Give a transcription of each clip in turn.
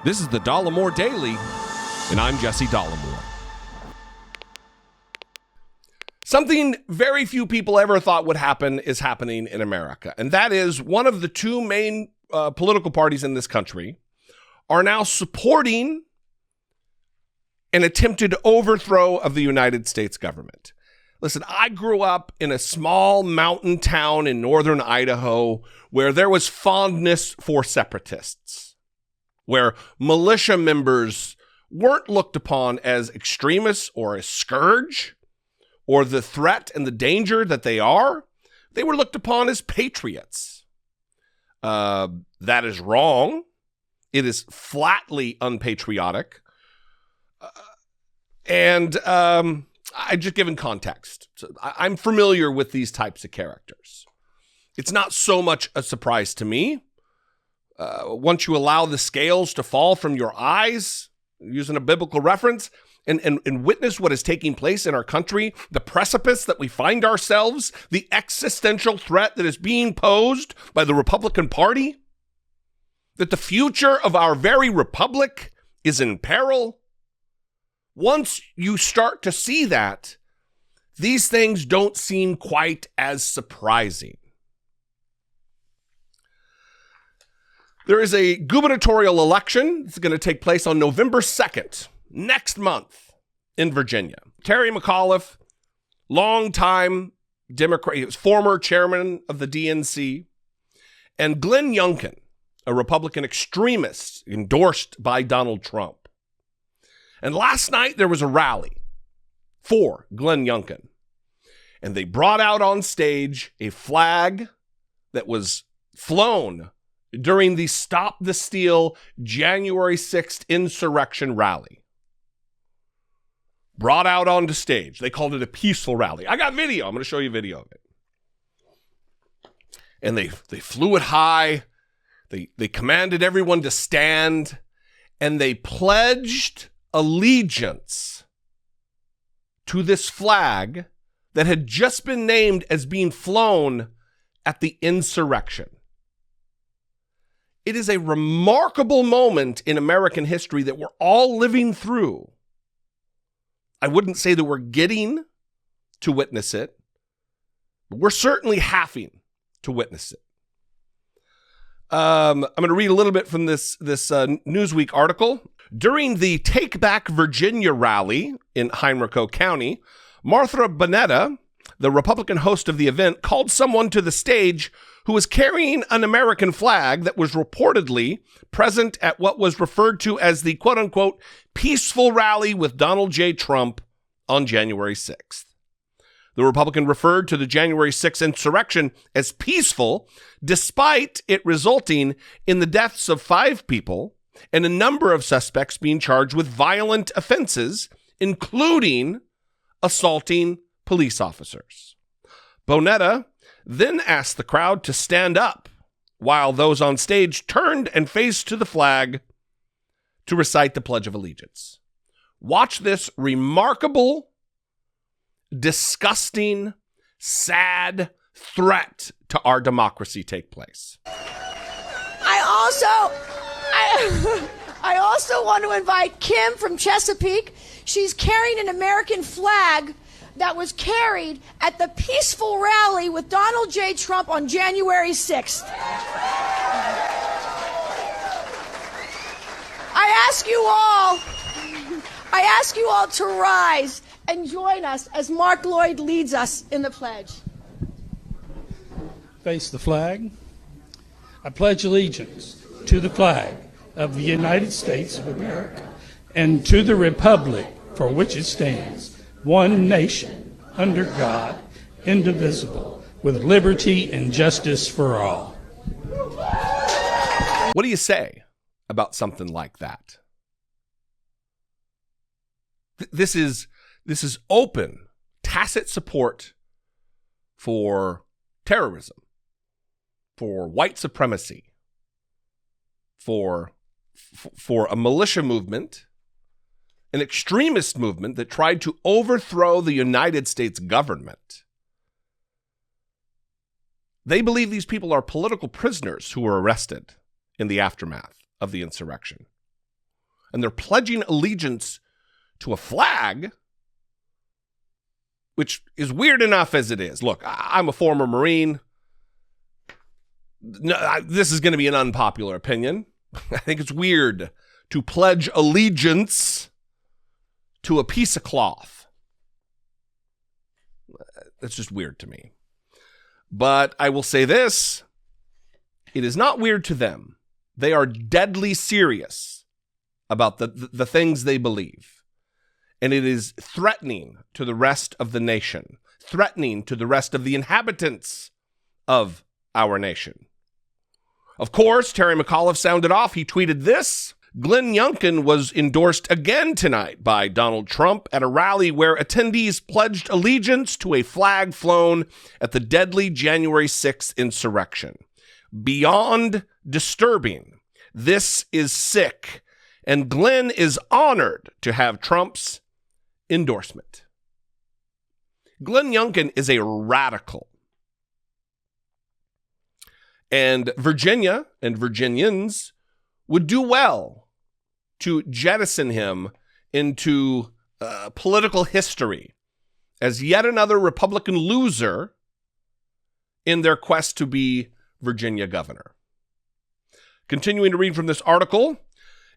This is the Dollemore Daily, and I'm Jesse Dollemore. Something very few people ever thought would happen is happening in America, and that is one of the two main political parties in this country are now supporting an attempted overthrow of the United States government. Listen, I grew up in a small mountain town in northern Idaho where there was fondness for separatists, where militia members weren't looked upon as extremists or a scourge or the threat and the danger that they are. They were looked upon as patriots. That is wrong. It is flatly unpatriotic. I just given context. So I'm familiar with these types of characters. It's not so much a surprise to me. Once you allow the scales to fall from your eyes, using a biblical reference, and witness what is taking place in our country, the precipice that we find ourselves, the existential threat that is being posed by the Republican Party, that the future of our very republic is in peril. Once you start to see that, these things don't seem quite as surprising. There is a gubernatorial election. It's going to take place on November 2nd, next month, in Virginia. Terry McAuliffe, longtime Democrat, he was former chairman of the DNC, and Glenn Youngkin, a Republican extremist endorsed by Donald Trump. And last night there was a rally for Glenn Youngkin, and they brought out on stage a flag that was flown during the Stop the Steal January 6th insurrection rally. Brought out onto stage. They called it a peaceful rally. I got video. I'm going to show you video of it. And they flew it high. They commanded everyone to stand, and they pledged allegiance to this flag that had just been named as being flown at the insurrection. It is a remarkable moment in American history that we're all living through. I wouldn't say that we're getting to witness it, but we're certainly having to witness it. I'm going to read a little bit from this Newsweek article. During the Take Back Virginia rally in Henrico County, Martha Bonetta, the Republican host of the event, called someone to the stage who was carrying an American flag that was reportedly present at what was referred to as the quote-unquote peaceful rally with Donald J. Trump on January 6th. The Republican referred to the January 6th insurrection as peaceful, despite it resulting in the deaths of 5 people and a number of suspects being charged with violent offenses, including assaulting police officers. Bonetta then asked the crowd to stand up while those on stage turned and faced to the flag to recite the Pledge of Allegiance. Watch this remarkable, disgusting, sad threat to our democracy take place. I also want to invite Kim from Chesapeake. She's carrying an American flag that was carried at the peaceful rally with Donald J. Trump on January 6th. I ask you all to rise and join us as Mark Lloyd leads us in the pledge. Face the flag. I pledge allegiance to the flag of the United States of America and to the republic for which it stands, one nation, under God, indivisible, with liberty and justice for all. What do you say about something like that? This is open, tacit support for terrorism, for white supremacy, for a militia movement, an extremist movement that tried to overthrow the United States government. They believe these people are political prisoners who were arrested in the aftermath of the insurrection. and they're pledging allegiance to a flag, which is weird enough as it is. Look, I'm a former Marine. No, this is going to be an unpopular opinion. I think it's weird to pledge allegiance to a piece of cloth. That's just weird to me. But I will say this. It is not weird to them. They are deadly serious about the things they believe. And it is threatening to the rest of the nation, threatening to the rest of the inhabitants of our nation. Of course, Terry McAuliffe sounded off. He tweeted this. Glenn Youngkin was endorsed again tonight by Donald Trump at a rally where attendees pledged allegiance to a flag flown at the deadly January 6th insurrection. Beyond disturbing. This is sick. And Glenn is honored to have Trump's endorsement. Glenn Youngkin is a radical. And Virginia and Virginians would do well to jettison him into political history as yet another Republican loser in their quest to be Virginia governor. Continuing to read from this article,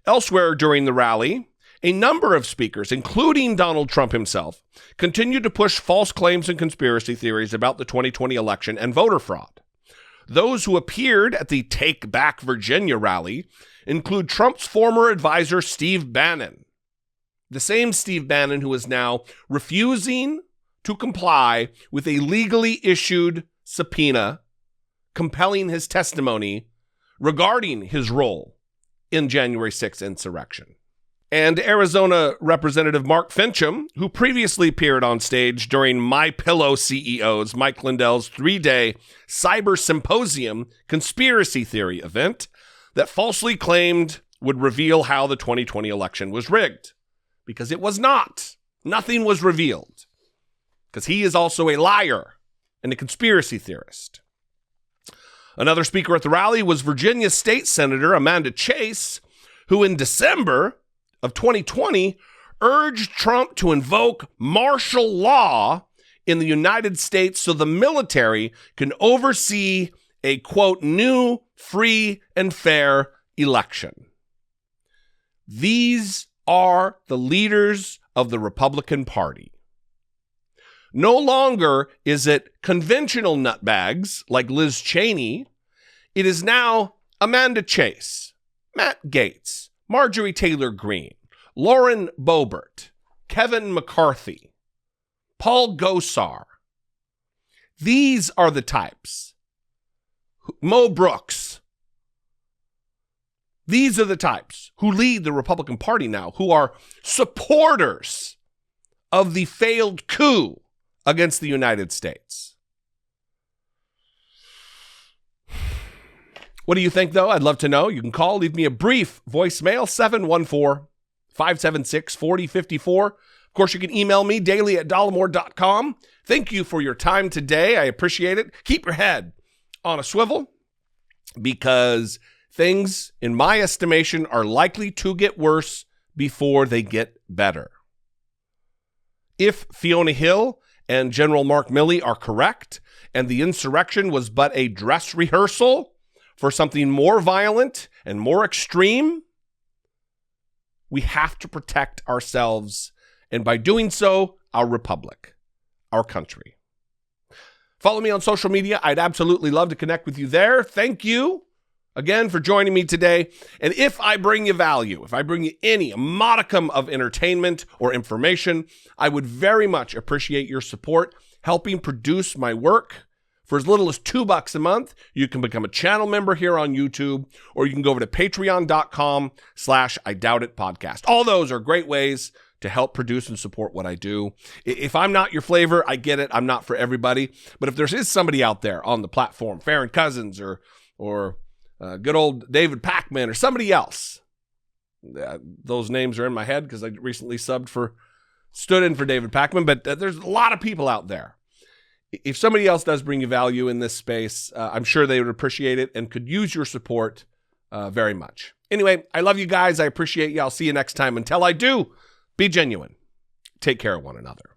elsewhere during the rally, a number of speakers, including Donald Trump himself, continued to push false claims and conspiracy theories about the 2020 election and voter fraud. Those who appeared at the Take Back Virginia rally include Trump's former advisor, Steve Bannon, the same Steve Bannon who is now refusing to comply with a legally issued subpoena compelling his testimony regarding his role in January 6th insurrection. And Arizona Representative Mark Fincham, who previously appeared on stage during MyPillow CEO's Mike Lindell's 3-day cyber symposium conspiracy theory event that falsely claimed would reveal how the 2020 election was rigged. Because it was not. Nothing was revealed. Because he is also a liar and a conspiracy theorist. Another speaker at the rally was Virginia State Senator Amanda Chase, who in December of 2020 urged Trump to invoke martial law in the United States so the military can oversee a, quote, new, free, and fair election. These are the leaders of the Republican Party. No longer is it conventional nutbags like Liz Cheney. It is now Amanda Chase, Matt Gaetz, Marjorie Taylor Greene, Lauren Boebert, Kevin McCarthy, Paul Gosar. These are the types. Mo Brooks. These are the types who lead the Republican Party now, who are supporters of the failed coup against the United States. What do you think, though? I'd love to know. You can call, leave me a brief voicemail, 714-576-4054. Of course, you can email me daily at dollemore.com. Thank you for your time today. I appreciate it. Keep your head on a swivel because things, in my estimation, are likely to get worse before they get better. If Fiona Hill and General Mark Milley are correct, and the insurrection was but a dress rehearsal for something more violent and more extreme, we have to protect ourselves, and by doing so, our republic, our country. Follow me on social media. I'd absolutely love to connect with you there. Thank you again for joining me today. And if I bring you value, if I bring you a modicum of entertainment or information, I would very much appreciate your support helping produce my work. For as little as $2 a month, you can become a channel member here on YouTube, or you can go over to patreon.com/IDoubtIt podcast. All those are great ways to help produce and support what I do. If I'm not your flavor, I get it. I'm not for everybody. But if there is somebody out there on the platform, Farron Cousins or good old David Pakman or somebody else, those names are in my head because I recently stood in for David Pakman, but there's a lot of people out there. If somebody else does bring you value in this space, I'm sure they would appreciate it and could use your support very much. Anyway, I love you guys. I appreciate you. I'll see you next time. Until I do, be genuine. Take care of one another.